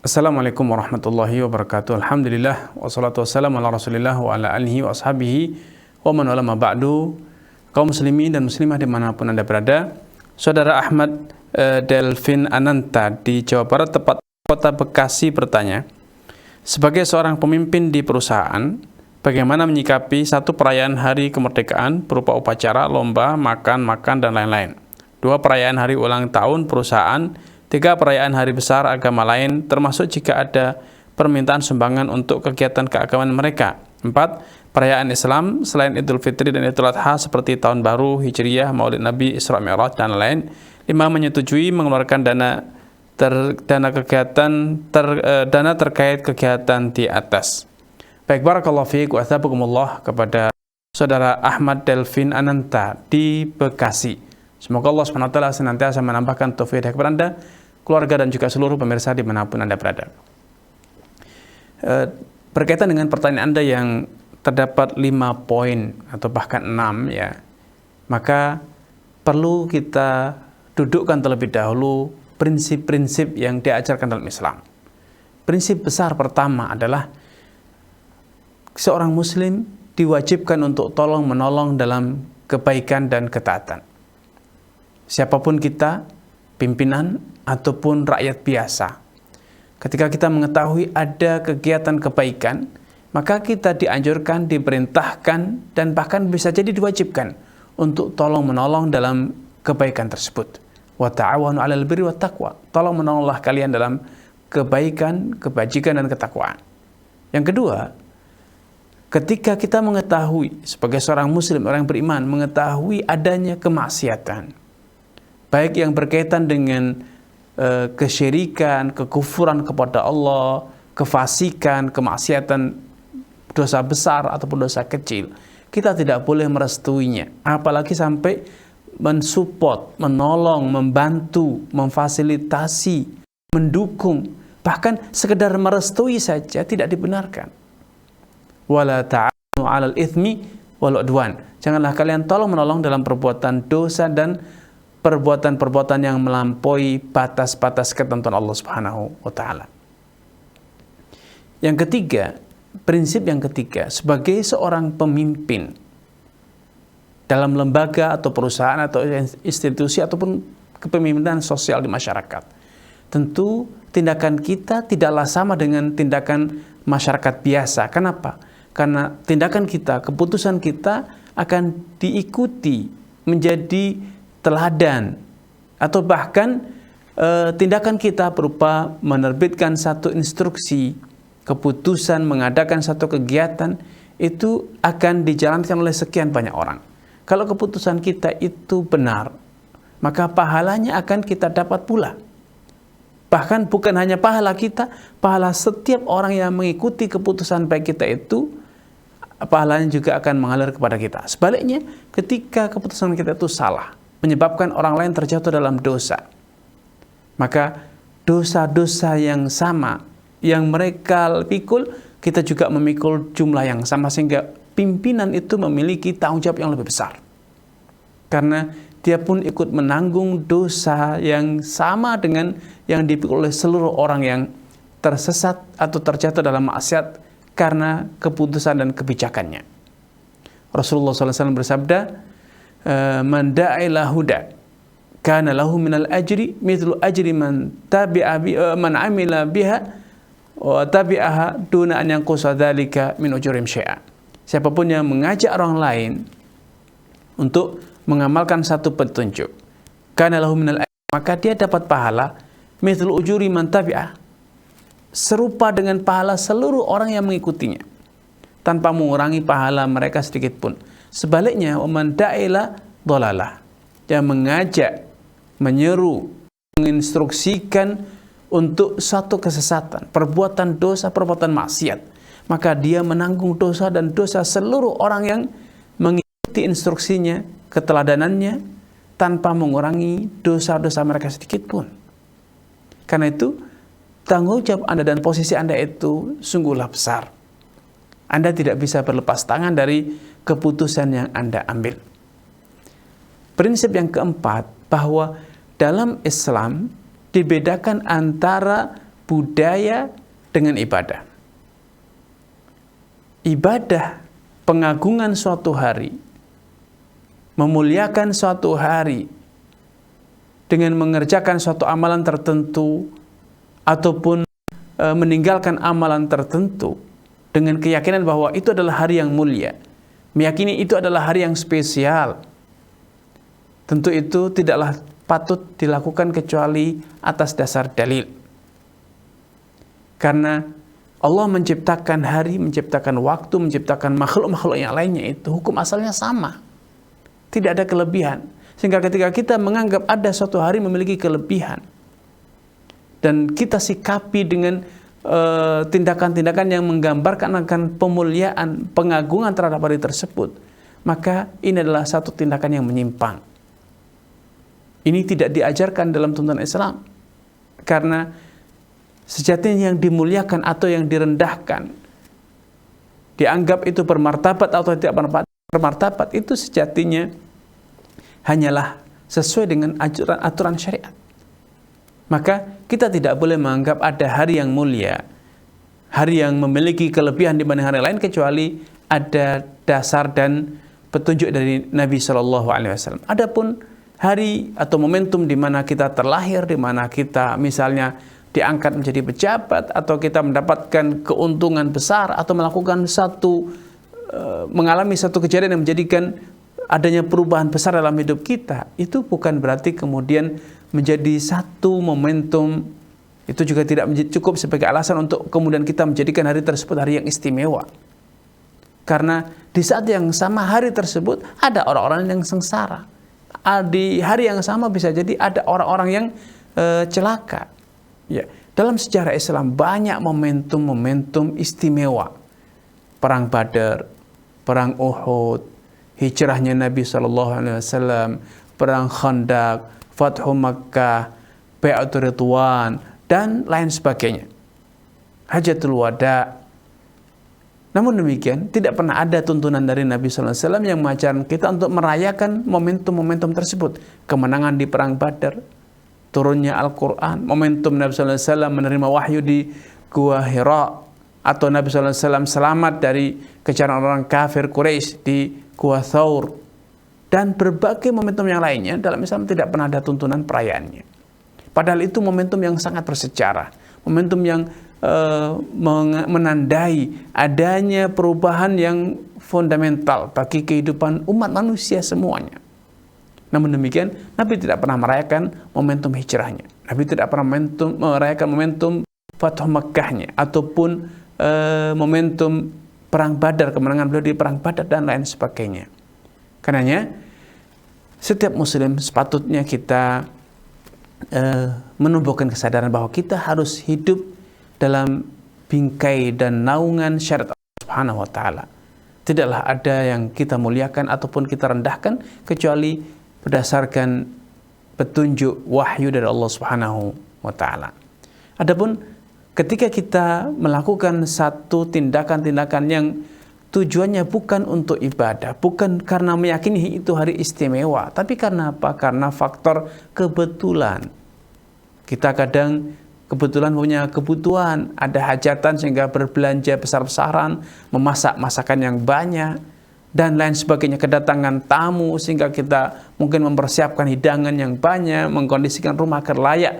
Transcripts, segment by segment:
Assalamualaikum warahmatullahi wabarakatuh. Alhamdulillah wassalatu wassalamu ala Rasulillah wa ala alihi wa ashabihi wa man wala ma ba'du. Kaum muslimin dan muslimah dimanapun Anda berada, Saudara Ahmad Delvin Ananta di Jawa Barat, tepat kota Bekasi, bertanya, sebagai seorang pemimpin di perusahaan, bagaimana menyikapi satu perayaan hari kemerdekaan berupa upacara, lomba, makan, dan lain-lain, 2 perayaan hari ulang tahun perusahaan, 3 perayaan hari besar agama lain, termasuk jika ada permintaan sumbangan untuk kegiatan keagamaan mereka. 4 perayaan Islam selain Idul Fitri dan Idul Adha seperti Tahun Baru, Hijriyah, Maulid Nabi, Isra Mi'raj, dan lain. 5 menyetujui mengeluarkan dana terkait kegiatan di atas. Baik, barakallahu fiik wa athabakumullah kepada Saudara Ahmad Delvin Ananta di Bekasi. Semoga Allah SWT senantiasa menambahkan taufik kepada Anda, keluarga, dan juga seluruh pemirsa dimanapun Anda berada. Berkaitan dengan pertanyaan Anda yang terdapat 5 poin atau bahkan 6, ya, maka perlu kita dudukkan terlebih dahulu prinsip-prinsip yang diajarkan dalam Islam. Prinsip besar pertama adalah seorang muslim diwajibkan untuk tolong-menolong dalam kebaikan dan ketaatan. Siapapun kita, pimpinan ataupun rakyat biasa, ketika kita mengetahui ada kegiatan kebaikan, maka kita dianjurkan, diperintahkan, dan bahkan bisa jadi diwajibkan untuk tolong-menolong dalam kebaikan tersebut. Wa ta'awanu 'alal birri wat taqwa. Tolong menolonglah kalian dalam kebaikan, kebajikan, dan ketakwaan. Yang kedua, ketika kita mengetahui sebagai seorang muslim, orang beriman, mengetahui adanya kemaksiatan, baik yang berkaitan dengan kesyirikan, kekufuran kepada Allah, kefasikan, kemaksiatan, dosa besar ataupun dosa kecil, kita tidak boleh merestuinya, apalagi sampai mensupport, menolong, membantu, memfasilitasi, mendukung, bahkan sekedar merestui saja tidak dibenarkan. Wala ta'awanu 'alal itsmi wal 'udwan. Janganlah kalian tolong menolong dalam perbuatan dosa dan perbuatan-perbuatan yang melampaui batas-batas ketentuan Allah Subhanahu wa taala. Yang ketiga, prinsip yang ketiga, sebagai seorang pemimpin dalam lembaga atau perusahaan atau institusi ataupun kepemimpinan sosial di masyarakat, tentu tindakan kita tidaklah sama dengan tindakan masyarakat biasa. Kenapa? Karena tindakan kita, keputusan kita akan diikuti, menjadi teladan, atau bahkan tindakan kita berupa menerbitkan satu instruksi, keputusan, mengadakan satu kegiatan, itu akan dijalankan oleh sekian banyak orang. Kalau keputusan kita itu benar, maka pahalanya akan kita dapat pula. Bahkan bukan hanya pahala kita, pahala setiap orang yang mengikuti keputusan baik kita itu, pahalanya juga akan mengalir kepada kita. Sebaliknya, ketika keputusan kita itu salah, menyebabkan orang lain terjatuh dalam dosa, maka dosa-dosa yang sama yang mereka pikul, kita juga memikul jumlah yang sama, sehingga pimpinan itu memiliki tanggung jawab yang lebih besar, karena dia pun ikut menanggung dosa yang sama dengan yang dipikul oleh seluruh orang yang tersesat atau terjatuh dalam maksiat karena keputusan dan kebijakannya. Rasulullah SAW bersabda, man da'ila huda kana lahu minal ajri mithlu ajri man amila biha wa tabi'aha duna an yanqusa dzalika min ujurim syai'a. Siapapun yang mengajak orang lain untuk mengamalkan satu petunjuk, kana lahu minal ajri, maka dia dapat pahala mithlu ujuri man tabi'ah, serupa dengan pahala seluruh orang yang mengikutinya, tanpa mengurangi pahala mereka sedikit pun. Sebaliknya, waman da'ila dhalalah, yang mengajak, menyeru, menginstruksikan untuk satu kesesatan, perbuatan dosa, perbuatan maksiat, maka dia menanggung dosa dan dosa seluruh orang yang mengikuti instruksinya, keteladanannya, tanpa mengurangi dosa-dosa mereka sedikit pun. Karena itu, tanggung jawab Anda dan posisi Anda itu sungguhlah besar. Anda tidak bisa berlepas tangan dari keputusan yang Anda ambil. Prinsip yang keempat, bahwa dalam Islam dibedakan antara budaya dengan ibadah. Ibadah, pengagungan suatu hari, memuliakan suatu hari dengan mengerjakan suatu amalan tertentu ataupun meninggalkan amalan tertentu dengan keyakinan bahwa itu adalah hari yang mulia, meyakini itu adalah hari yang spesial. Tentu itu tidaklah patut dilakukan kecuali atas dasar dalil. Karena Allah menciptakan hari, menciptakan waktu, menciptakan makhluk-makhluk yang lainnya, itu hukum asalnya sama. Tidak ada kelebihan. Sehingga ketika kita menganggap ada suatu hari memiliki kelebihan, dan kita sikapi dengan tindakan-tindakan yang menggambarkan akan pemuliaan, pengagungan terhadap hari tersebut, maka ini adalah satu tindakan yang menyimpang. Ini tidak diajarkan dalam tuntunan Islam. Karena sejatinya yang dimuliakan atau yang direndahkan, dianggap itu bermartabat atau tidak bermartabat, itu sejatinya hanyalah sesuai dengan aturan syariat. Maka kita tidak boleh menganggap ada hari yang mulia, hari yang memiliki kelebihan dibanding hari lain, kecuali ada dasar dan petunjuk dari Nabi SAW. Adapun hari atau momentum di mana kita terlahir, di mana kita misalnya diangkat menjadi pejabat, atau kita mendapatkan keuntungan besar, atau melakukan mengalami satu kejadian yang menjadikan adanya perubahan besar dalam hidup kita, itu bukan berarti kemudian menjadi satu momentum. Itu juga tidak cukup sebagai alasan untuk kemudian kita menjadikan hari tersebut hari yang istimewa. Karena di saat yang sama hari tersebut ada orang-orang yang sengsara. Di hari yang sama bisa jadi ada orang-orang yang celaka. Ya, dalam sejarah Islam banyak momentum-momentum istimewa. Perang Badar, perang Uhud, hijrahnya Nabi SAW, perang Khandaq, Fathu Makkah, Bai'atul Ridwan, dan lain sebagainya. Hajatul Wada. Namun demikian, tidak pernah ada tuntunan dari Nabi SAW yang mengajarkan kita untuk merayakan momentum-momentum tersebut. Kemenangan di perang Badar, turunnya Al-Quran, momentum Nabi SAW menerima wahyu di Gua Hira, atau Nabi SAW selamat dari kejaran orang kafir Quraisy di Gua Thawr, dan berbagai momentum yang lainnya. Dalam Islam tidak pernah ada tuntunan perayaannya. Padahal itu momentum yang sangat bersejarah, momentum yang menandai adanya perubahan yang fundamental bagi kehidupan umat manusia semuanya. Namun demikian, Nabi tidak pernah merayakan momentum hijrahnya. Nabi tidak pernah merayakan momentum Fathu Makkahnya, ataupun momentum perang Badar, kemenangan beliau di perang Badar, dan lain sebagainya. Karenanya setiap muslim sepatutnya kita menumbuhkan kesadaran bahwa kita harus hidup dalam bingkai dan naungan syariat Allah Subhanahu wa taala. Tidaklah ada yang kita muliakan ataupun kita rendahkan kecuali berdasarkan petunjuk wahyu dari Allah Subhanahu wa taala. Adapun ketika kita melakukan satu tindakan-tindakan yang tujuannya bukan untuk ibadah, bukan karena meyakini itu hari istimewa, tapi karena apa? Karena faktor kebetulan. Kita kadang kebetulan punya kebutuhan, ada hajatan sehingga berbelanja besar-besaran, memasak masakan yang banyak, dan lain sebagainya, kedatangan tamu sehingga kita mungkin mempersiapkan hidangan yang banyak, mengkondisikan rumah agar layak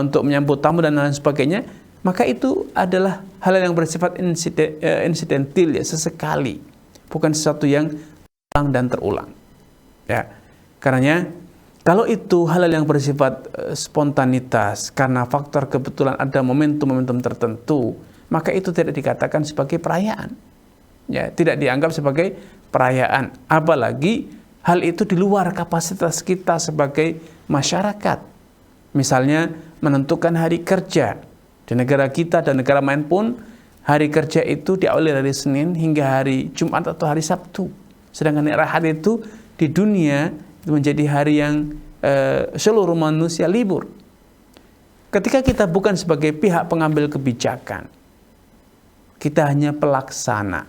untuk menyambut tamu dan lain sebagainya. Maka itu adalah hal yang bersifat insidental, ya, sesekali, bukan sesuatu yang ulang dan terulang. Ya, karenanya kalau itu hal yang bersifat spontanitas karena faktor kebetulan ada momentum-momentum tertentu, maka itu tidak dikatakan sebagai perayaan. Ya, tidak dianggap sebagai perayaan. Apalagi hal itu di luar kapasitas kita sebagai masyarakat. Misalnya menentukan hari kerja. Di negara kita dan negara lain pun hari kerja itu diawali dari Senin hingga hari Jumat atau hari Sabtu. Sedangkan hari itu di dunia itu menjadi hari yang seluruh manusia libur. Ketika kita bukan sebagai pihak pengambil kebijakan, kita hanya pelaksana,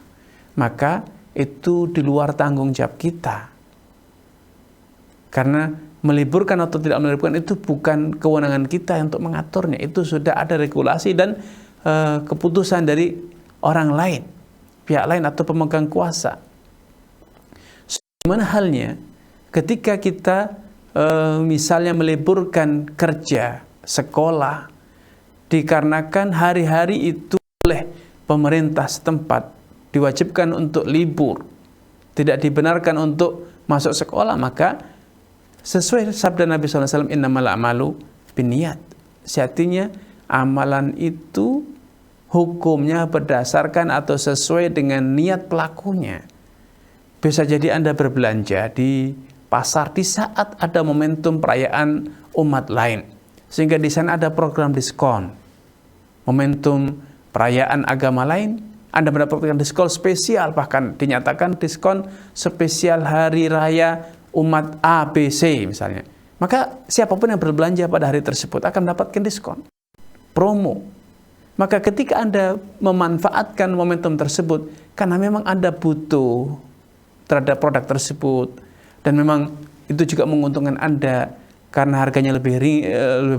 maka itu di luar tanggung jawab kita. Karena Meliburkan atau tidak meliburkan itu bukan kewenangan kita untuk mengaturnya. Itu sudah ada regulasi dan keputusan dari orang lain, pihak lain atau pemegang kuasa. Gimana halnya ketika kita misalnya meliburkan kerja, sekolah, dikarenakan hari-hari itu oleh pemerintah setempat diwajibkan untuk libur, tidak dibenarkan untuk masuk sekolah, maka sesuai sabda Nabi SAW, innamal a'malu binniyat. Sejatinya amalan itu hukumnya berdasarkan atau sesuai dengan niat pelakunya. Bisa jadi Anda berbelanja di pasar di saat ada momentum perayaan umat lain, sehingga di sana ada program diskon. Momentum perayaan agama lain, Anda mendapatkan diskon spesial, bahkan dinyatakan diskon spesial hari raya umat ABC misalnya. Maka siapapun yang berbelanja pada hari tersebut akan mendapatkan diskon, promo. Maka ketika Anda memanfaatkan momentum tersebut, karena memang Anda butuh terhadap produk tersebut, dan memang itu juga menguntungkan Anda karena harganya lebih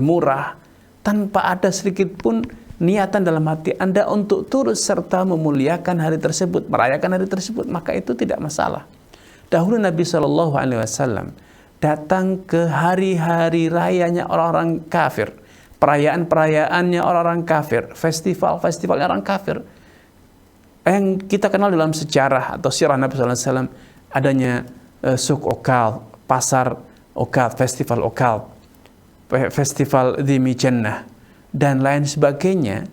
murah, tanpa ada sedikit pun niatan dalam hati Anda untuk turut serta memuliakan hari tersebut, merayakan hari tersebut, maka itu tidak masalah. Dahulu Nabi SAW datang ke hari-hari rayanya orang-orang kafir, perayaan-perayaannya orang-orang kafir, festival-festivalnya orang kafir, yang kita kenal dalam sejarah atau sirah Nabi SAW, adanya suk okal, pasar okal, festival okal, festival Dhimi Jannah, dan lain sebagainya.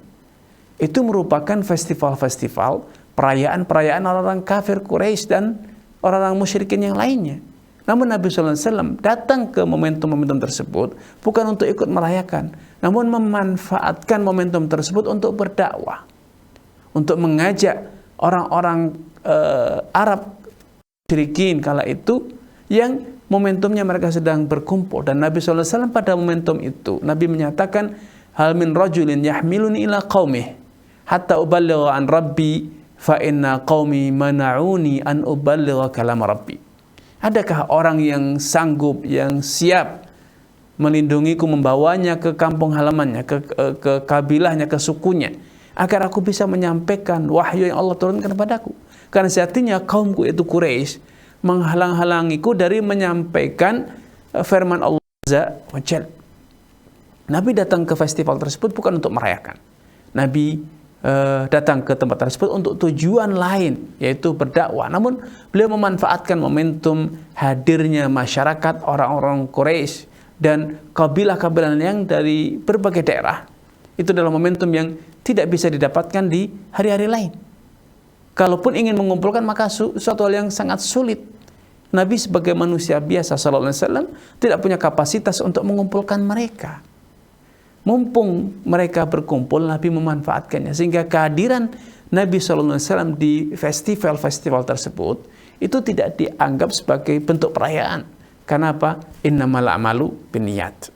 Itu merupakan festival-festival, perayaan-perayaan orang-orang kafir Quraisy dan orang-orang musyrikin yang lainnya. Namun Nabi SAW datang ke momentum-momentum tersebut bukan untuk ikut merayakan, namun memanfaatkan momentum tersebut untuk berdakwah, untuk mengajak orang-orang Arab musyrikin kala itu yang momentumnya mereka sedang berkumpul. Dan Nabi SAW pada momentum itu, Nabi menyatakan, hal min rajulin yahmiluni ila qaumih hatta uballigha an rabbi fa inna qaumi mana'uni an uballigha kalam rabbi. Adakah orang yang sanggup, yang siap melindungiku, membawanya ke kampung halamannya, ke kabilahnya, ke sukunya, agar aku bisa menyampaikan wahyu yang Allah turunkan kepadaku. Karena sejatinya kaumku itu Quraisy menghalang-halangiku dari menyampaikan firman Allah Azza wa Jalla. Nabi datang ke festival tersebut bukan untuk merayakan. Nabi datang ke tempat tersebut untuk tujuan lain, yaitu berdakwah. Namun beliau memanfaatkan momentum hadirnya masyarakat orang-orang Quraisy dan kabilah-kabilah yang dari berbagai daerah. Itu adalah momentum yang tidak bisa didapatkan di hari-hari lain. Kalaupun ingin mengumpulkan, maka suatu hal yang sangat sulit. Nabi sebagai manusia biasa SAW tidak punya kapasitas untuk mengumpulkan mereka. Mumpung mereka berkumpul, Nabi memanfaatkannya, sehingga kehadiran Nabi SAW di festival-festival tersebut itu tidak dianggap sebagai bentuk perayaan. Karena apa? Innamal a'malu binniyat.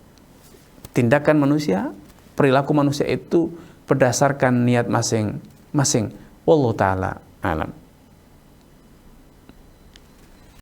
Tindakan manusia, perilaku manusia itu berdasarkan niat masing-masing. Wallahu ta'ala alam.